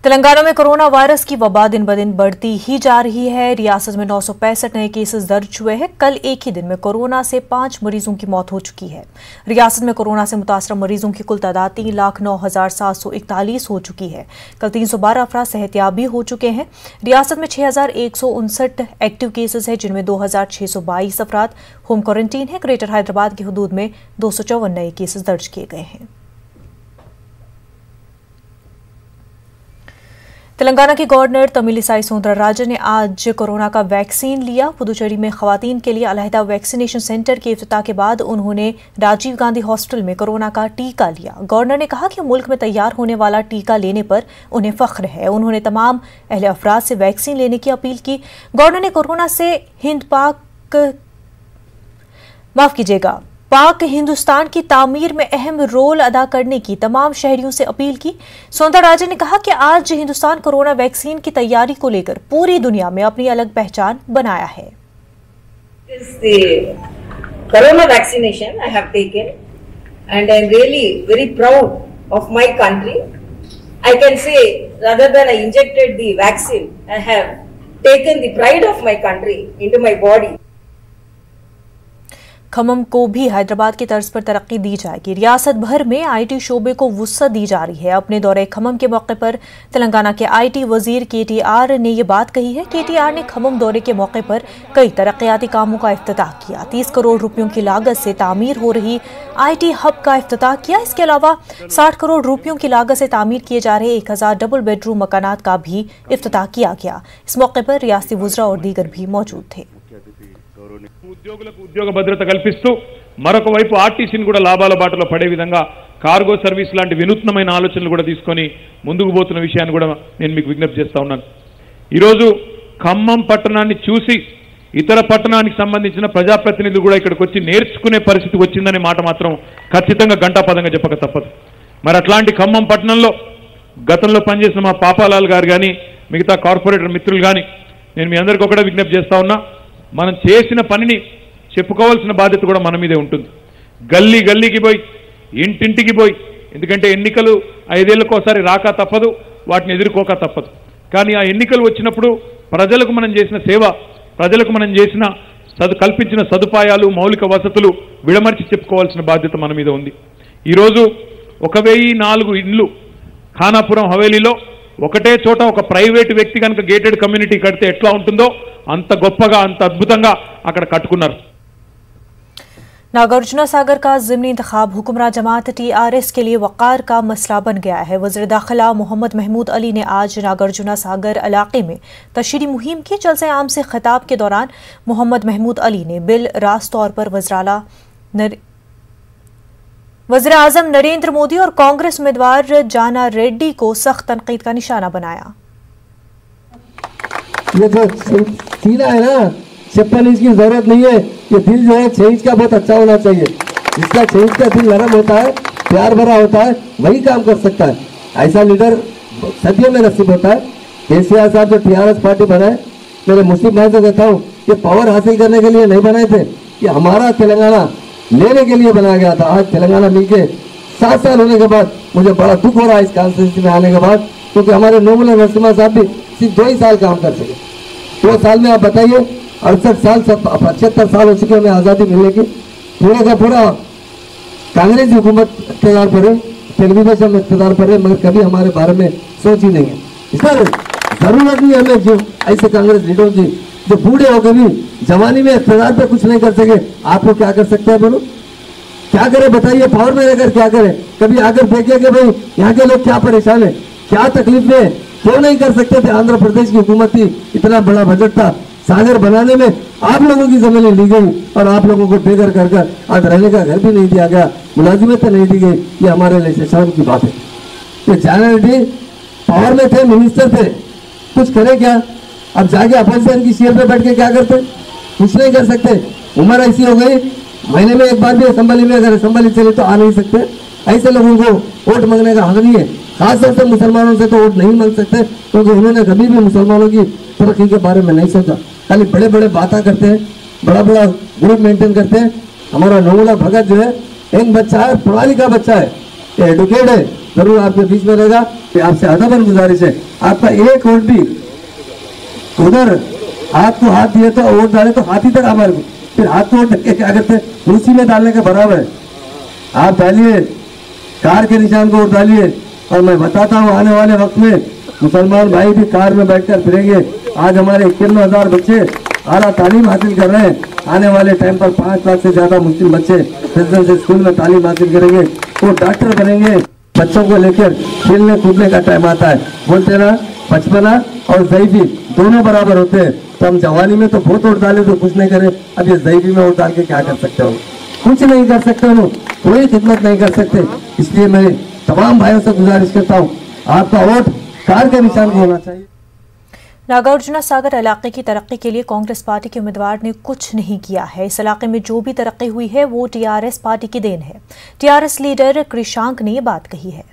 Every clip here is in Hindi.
तेलंगाना में कोरोना वायरस की वबा दिन ब दिन बढ़ती ही जा रही है। रियासत में 965 नए केसेस दर्ज हुए हैं। कल एक ही दिन में कोरोना से 5 मरीजों की मौत हो चुकी है। रियासत में कोरोना से मुतासरा मरीजों की कुल तादाद 3,09,741 हो चुकी है। कल 312 अफराद सेहतियाब भी हो चुके हैं। रियासत में 6,159 एक्टिव केसेस हैं, जिनमें 2,622 अफराद होम क्वारंटीन है। ग्रेटर हैदराबाद की हदूद में 254 नए केसेस दर्ज किए गए हैं। तेलंगाना के गवर्नर तमिलिसाई सौंदरराजन ने आज कोरोना का वैक्सीन लिया। पुदुचेरी में खवातीन के लिए अलहदा वैक्सीनेशन सेंटर के इफ्तिताह के बाद उन्होंने राजीव गांधी हॉस्पिटल में कोरोना का टीका लिया। गवर्नर ने कहा कि मुल्क में तैयार होने वाला टीका लेने पर उन्हें फख्र है। उन्होंने तमाम अहले अफराद से वैक्सीन लेने की अपील की। गवर्नर ने कोरोना से पाक हिंदुस्तान की तामीर में अहम रोल अदा करने की तमाम शहरियों से अपील की। सौंदरराजन ने कहा कि आज हिंदुस्तान कोरोना वैक्सीन की तैयारी को लेकर पूरी दुनिया में अपनी अलग पहचान बनाया है। Corona vaccination I have taken and I am really very proud of my country. I can say rather than I injected the vaccine, I have taken the pride of my country into my body. Khammam को भी हैदराबाद की तर्ज पर तरक्की दी जाएगी। रियासत भर में आईटी शोबे को वुसअत दी जा रही है। अपने दौरे खम्मम के मौके पर तेलंगाना के आईटी वजीर केटीआर ने यह बात कही है। केटीआर ने खम्मम दौरे के मौके पर कई तरक्याती कामों का इफ्तिताह किया। 30 करोड़ रुपयों की लागत से तामीर हो रही आईटी हब का इफ्तिताह किया। इसके अलावा 60 करोड़ रुपयों की लागत से तामीर किए जा रहे 1000 डबल बेडरूम मकानात का भी इफ्तिताह किया गया। इस मौके पर रियासती वुज़रा और दीगर भी मौजूद थे। ఉద్యోగులకు ఉద్యోగ భద్రత కల్పిస్తూ మరొక వైపు ఆర్టీసీని కూడా లాభాల బాటలో పడే విధంగా కార్గో సర్వీస్ లాంటి వినూత్నమైన ఆలోచనలు కూడా తీసుకొని ముందుకు పోతున్న విషయాన్ని కూడా నేను మీకు విజ్ఞప్తి చేస్తా ఉన్నాను। ఈరోజు ఖమ్మం పట్టణాన్ని చూసి ఇతర పట్టణానికి సంబంధించిన ప్రజాప్రతినిధులు కూడా ఇక్కడికి వచ్చి నేర్చుకునే పరిస్థితి వచ్చిందనే మాట మాత్రం ఖచ్చితంగా గంటాపదంగా చెప్పక తప్పదు। మరి అట్లాంటి ఖమ్మం పట్టణంలో గతంలో పనిచేసిన మా పాపాలాల్ గారు కానీ మిగతా కార్పొరేటర్ మిత్రులు కానీ నేను మీ అందరికీ ఒకటే విజ్ఞప్తి చేస్తా ఉన్నా, మనం చేసిన పనిని చెప్పుకోవాల్సిన బాధ్యత కూడా మన మీదే ఉంటుంది। గల్లీ గల్లీకి పోయి ఇంటింటికి పోయి, ఎందుకంటే ఎన్నికలు 5 ఏళ్లకోసారి రాక తప్పదు, వాటిని ఎదుర్కోక తప్పదు। కానీ ఆ ఎన్నికలు వచ్చినప్పుడు ప్రజలకు మనం చేసిన సేవ, ప్రజలకు మనం చేసిన కల్పించిన సదుపాయాలు, మౌలిక వసతులు విడమర్చి చెప్పుకోవాల్సిన బాధ్యత మన మీద ఉంది। ఈరోజు 1004 ఇండ్లు ఖానాపురం హవేలీలో ఒకటే చోట ఒక ప్రైవేట్ వ్యక్తి కనుక గేటెడ్ కమ్యూనిటీ కడితే ఎట్లా ఉంటుందో అంత గొప్పగా, అంత అద్భుతంగా అక్కడ కట్టుకున్నారు। नागार्जुना सागर का ज़िमनी इंतखाब हुक्मरान जमात टीआरएस के लिए वक़ार का मसला बन गया है। वज़ीर दाखिला मोहम्मद महमूद अली ने आज नागार्जुना सागर इलाके में तशरीह मुहिम की। जलसे आम से खिताब के दौरान मोहम्मद महमूद अली ने बिल रास्त तौर पर वज़ीर आज़म नरेंद्र मोदी और कांग्रेस उम्मीदवार जाना रेड्डी को सख्त तनकीद का निशाना बनाया। ये जो सीना है ना, चप्पल इसकी जरूरत नहीं है। ये दिल जो है 6 इंच का बहुत अच्छा होना चाहिए। जिसका 6 इंच का दिल नरम होता है, प्यार भरा होता है, वही काम कर सकता है। ऐसा लीडर सदियों में नसीब होता है। केसीआर साहब जो टीआरएस पार्टी बनाए, मेरे मुस्लिम भाई से कहता हूँ, ये पावर हासिल करने के लिए नहीं बनाए थे, कि हमारा तेलंगाना लेने के लिए बनाया गया था। आज तेलंगाना मिलके 7 साल होने के बाद मुझे बड़ा दुख हो रहा है इस कॉन्स्टिट्यूंसी में आने के बाद, क्योंकि हमारे नोबल नरसिम्हा साहब भी सिर्फ 2 ही साल काम कर सके। 2 साल में आप बताइए, 68 साल 75 साल हो चुके हमें आज़ादी मिलने की। पूरा का पूरा कांग्रेस हुकूमत इख्तियार पर है, टेलीविजन में इख्तियार पर है, मगर कभी हमारे बारे में सोच ही नहीं है। इस पर जरूरत नहीं है हमें जो ऐसे कांग्रेस लीडरों की जो बूढ़े हो गए भी जवानी में इख्तियार पे कुछ नहीं कर सके। आप लोग क्या कर सकते हैं बोलो, क्या करें बताइए? पावर में रहकर क्या करें? कभी आकर देखे कि भाई यहाँ के लोग क्या परेशान है, क्या तकलीफ में, क्यों नहीं कर सकते थे? आंध्र प्रदेश की हुकूमत थी, इतना बड़ा बजट था, सागर बनाने में आप लोगों की जमीनें ली गई और आप लोगों को बेघर कर आज रहने का घर भी नहीं दिया गया, मुलाजिमत नहीं दी गई। ये हमारे लिए शर्म की बात है। तो जाना रेड्डी पावर में थे, मिनिस्टर थे, कुछ करें क्या? अब जाके अपोजिशन की सीट पे बैठ के क्या करते? कुछ नहीं कर सकते। उम्र ऐसी हो गई, महीने में एक बार भी असेंबली में अगर असेंबली चले तो आ नहीं सकते। ऐसे लोगों को वोट मांगने का हक नहीं है। खासतौर से मुसलमानों से तो वोट नहीं मांग सकते, क्योंकि उन्होंने कभी भी मुसलमानों की तरक्की के बारे में नहीं सोचा। खाली बड़े बड़े बातें करते हैं, बड़ा बड़ा ग्रुप मेंटेन करते हैं। हमारा नोमुला भगत जो है, एक बच्चा है, पढ़ा लिखा बच्चा है, एडुकेट है, जरूर आपके बीच में रहेगा। कि आपसे अदबन गुजारिश है, आपका एक वोट भी उधर हाथ को हाथ दिए तो वोट डाले तो हाथ ही तक हमारे को, फिर हाथ को वोट क्या करते उसी में डालने के बराबर है। आप डालिए, कार के निशान को वोट डालिए। और मैं बताता हूँ आने वाले वक्त में मुसलमान भाई भी कार में बैठकर फिरेंगे। आज हमारे 51,000 बच्चे आला तालीम हासिल कर रहे हैं। आने वाले टाइम पर 5 लाख से ज्यादा मुस्लिम बच्चे रेजिडेंशियल स्कूल में तालीम हासिल करेंगे, वो डॉक्टर बनेंगे। बच्चों को लेकर खेलने कूदने का टाइम आता है। बोलते ना बचपना और ज़ईफ़ी दोनों बराबर होते हैं। तो हम जवानी में तो बहुत वोट डाले तो कुछ नहीं करे, अब ये ज़ईफ़ी में वोट डाल के क्या कर सकते हो? कुछ नहीं कर सकते हो, कोई खिदमत नहीं कर सकते। इसलिए मैं तमाम भाइयों से गुजारिश करता हूँ, आपका वोट कार के निशान को होना चाहिए। नागार्जुन सागर इलाके की तरक्की के लिए कांग्रेस पार्टी के उम्मीदवार ने कुछ नहीं किया है। इस इलाके में जो भी तरक्की हुई है वो टीआरएस पार्टी की देन है। टीआरएस लीडर कृषांक ने ये बात कही है।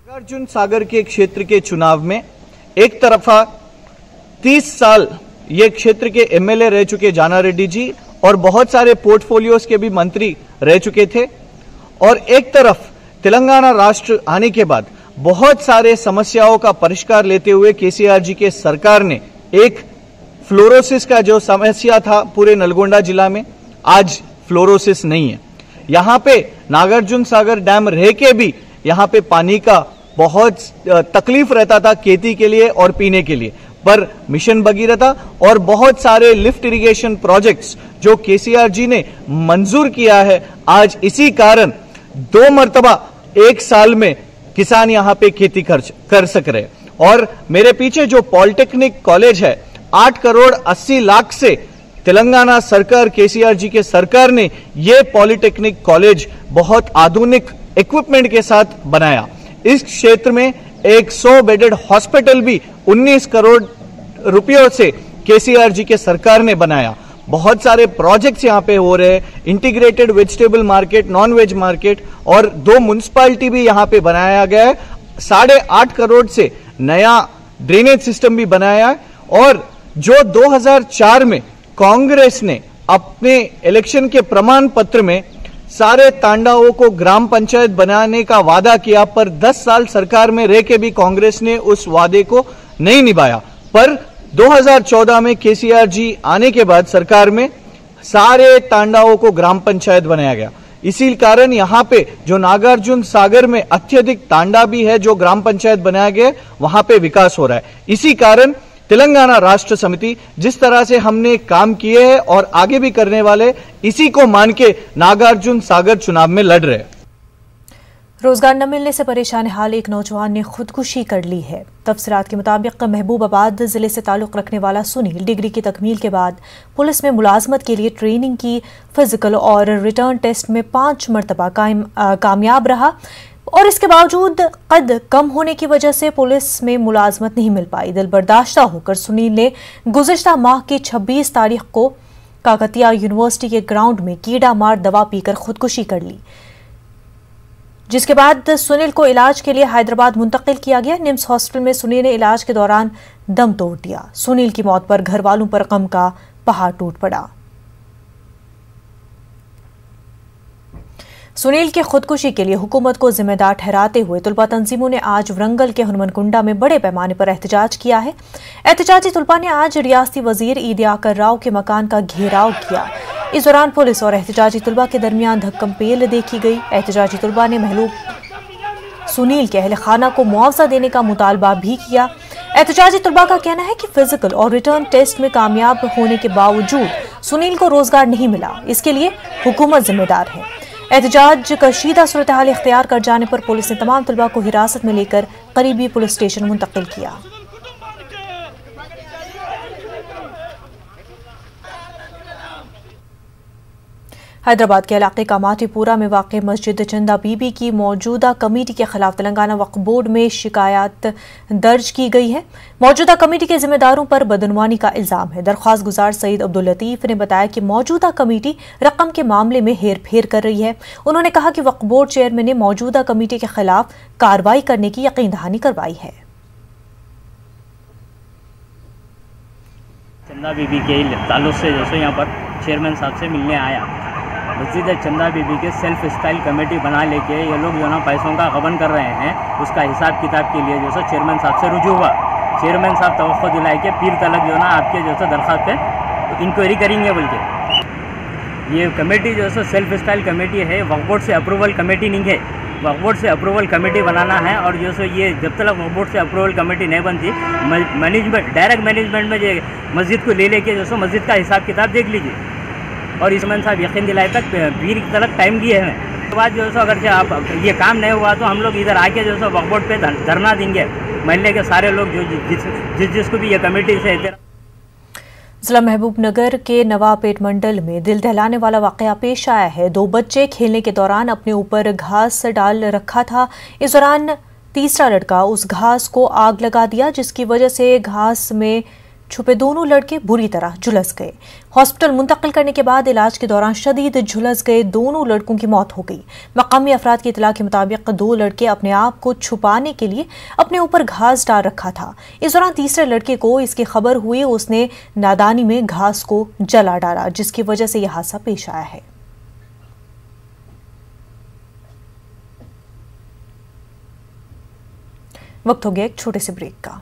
नागार्जुन सागर के क्षेत्र के चुनाव में एक तरफा 30 साल ये क्षेत्र के एमएलए रह चुके जाना रेड्डी जी और बहुत सारे पोर्टफोलियोज के भी मंत्री रह चुके थे, और एक तरफ तेलंगाना राष्ट्र आने के बाद बहुत सारे समस्याओं का परिष्कार लेते हुए केसीआर जी के सरकार ने एक फ्लोरोसिस का जो समस्या था पूरे नलगोंडा जिला में, आज फ्लोरोसिस नहीं है। यहाँ पे नागार्जुन सागर डैम रह के भी यहाँ पे पानी का बहुत तकलीफ रहता था खेती के लिए और पीने के लिए, पर मिशन भगीरथा और बहुत सारे लिफ्ट इरिगेशन प्रोजेक्ट्स जो केसीआर जी ने मंजूर किया है, आज इसी कारण 2 मर्तबा एक साल में किसान यहाँ पे खेती कर सक रहे। और मेरे पीछे जो पॉलिटेक्निक कॉलेज है 8 करोड़ 80 लाख से तेलंगाना सरकार केसीआर जी के सरकार ने ये पॉलिटेक्निक कॉलेज बहुत आधुनिक इक्विपमेंट के साथ बनाया। इस क्षेत्र में एक 100 बेडेड हॉस्पिटल भी 19 करोड़ रुपयों से केसीआर जी के सरकार ने बनाया। बहुत सारे प्रोजेक्ट्स यहाँ पे हो रहे हैं, integrated vegetable market, non veg market, और 2 म्युनिसिपैलिटी भी यहाँ पे बनाया गया है। 8.5 करोड़ से नया ड्रेनेज सिस्टम भी बनाया है। और जो 2004 में कांग्रेस ने अपने इलेक्शन के प्रमाण पत्र में सारे तांडाओं को ग्राम पंचायत बनाने का वादा किया, पर 10 साल सरकार में रह के भी कांग्रेस ने उस वादे को नहीं निभाया। पर 2014 में केसीआर जी आने के बाद सरकार में सारे तांडाओं को ग्राम पंचायत बनाया गया। इसी कारण यहाँ पे जो नागार्जुन सागर में अत्यधिक तांडा भी है जो ग्राम पंचायत बनाया गया, वहां पे विकास हो रहा है। इसी कारण तेलंगाना राष्ट्र समिति जिस तरह से हमने काम किए हैं और आगे भी करने वाले, इसी को मान के नागार्जुन सागर चुनाव में लड़ रहे हैं। रोजगार न मिलने से परेशान हाल एक नौजवान ने खुदकुशी कर ली है। तफसीलात के मुताबिक महबूबाबाद जिले से ताल्लुक रखने वाला सुनील डिग्री की तकमील के बाद पुलिस में मुलाजमत के लिए ट्रेनिंग की, फिजिकल और रिटर्न टेस्ट में 5 मरतबा कामयाब रहा, और इसके बावजूद कद कम होने की वजह से पुलिस में मुलाजमत नहीं मिल पाई। दिल बर्दाश्ता होकर सुनील ने गुज़िश्ता माह की 26 तारीख को काकतिया यूनिवर्सिटी के ग्राउंड में कीड़ा मार दवा पीकर खुदकुशी कर ली, जिसके बाद सुनील को इलाज के लिए हैदराबाद मुंतकिल किया गया। निम्स हॉस्पिटल में सुनील ने इलाज के दौरान दम तोड़ दिया। सुनील की मौत पर घर वालों पर गम का पहाड़ टूट पड़ा। सुनील की खुदकुशी के लिए हुकूमत को जिम्मेदार ठहराते हुए तुलबा तंजीमों ने आज वरंगल के हनुमनकुंडा में बड़े पैमाने पर एहतजाज किया है। एहतजाजी तुलबा ने आज रियासती वजीर ईद याकर राव के मकान का घेराव किया। इस दौरान पुलिस और एहतजाजी तुलबा के दरमियान धक्कम पेल देखी गई। एहतजाजी तुलबा ने महलूक सुनील के अहल खाना को मुआवजा देने का मुतालबा भी किया। एहतजाजी तुलबा का कहना है कि फिजिकल और रिटर्न टेस्ट में कामयाब होने के बावजूद सुनील को रोजगार नहीं मिला, इसके लिए हुकूमत जिम्मेदार है। एहतजाज कशीदा सूरत हाल इख्तियार कर जाने पर पुलिस ने तमाम तुलबा को हिरासत में लेकर करीबी पुलिस स्टेशन मुंतकिल किया। हैदराबाद के इलाके का माटीपुरा में वाक़ मस्जिद चंदा बीबी की मौजूदा कमेटी के खिलाफ तेलंगाना वक्फ बोर्ड में शिकायत दर्ज की गई है। मौजूदा कमेटी के जिम्मेदारों पर बदनवानी का इल्जाम है। दरख्वास्त गुजार सईद अब्दुल लतीफ ने बताया कि मौजूदा कमेटी रकम के मामले में हेर फेर कर रही है। उन्होंने कहा कि वक्फ बोर्ड चेयरमैन ने मौजूदा कमेटी के खिलाफ कार्रवाई करने की यकीन दहानी करवाई है। चंदा बीबी के ताल्लुक से जैसे यहाँ पर चेयरमैन साहब से मिलने आया मस्जिद चंदा बीबी के सेल्फ स्टाइल कमेटी बना लेके ये लोग जो ना पैसों का गबन कर रहे हैं, उसका हिसाब किताब के लिए जो सो चेयरमैन साहब से रुजू हुआ। चेयरमैन साहब तवक्को दिलाए के पीर तलक जो ना आपके जो सो दरख्वास्त पे इंक्वायरी करेंगे बोल के। ये कमेटी जो सो सेल्फ स्टाइल कमेटी है, वक्फ बोर्ड से अप्रूवल कमेटी नहीं है। वक्फ बोर्ड से अप्रूवल कमेटी बनाना है और जो सो ये जब तक वक्फ बोर्ड से अप्रूवल कमेटी नहीं बनती, मैनेजमेंट डायरेक्ट मैनेजमेंट में जो मस्जिद को ले लेके जो सो मस्जिद का हिसाब किताब देख लीजिए। और इसमें साहब यकीन दिलाए तक पीर की तरफ टाइम दिए हैं। उसके बाद जो सो अगर से आप ये काम नहीं हुआ तो हम लोग इधर आके जो सो वक्फ बोर्ड पे धरना देंगे। महल्ले के सारे लोग जो जिसको भी ये कमेटी से जिला महबूबनगर के नवाबपेट मंडल में दिल दहलाने वाला वाकया पेश आया है। 2 बच्चे खेलने के दौरान अपने ऊपर घास डाल रखा था। इस दौरान तीसरा लड़का उस घास को आग लगा दिया, जिसकी वजह से घास में छुपे दोनों लड़के बुरी तरह झुलस गए। हॉस्पिटल मुंतकिल करने के बाद इलाज के दौरान शदीद झुलस गए दोनों लड़कों की मौत हो गई। मकामी अफराद की इतला के मुताबिक 2 लड़के अपने आप को छुपाने के लिए अपने ऊपर घास डाल रखा था। इस दौरान तीसरे लड़के को इसकी खबर हुई, उसने नादानी में घास को जला डाला, जिसकी वजह से यह हादसा पेश आया है। वक्त हो गया एक छोटे से ब्रेक का।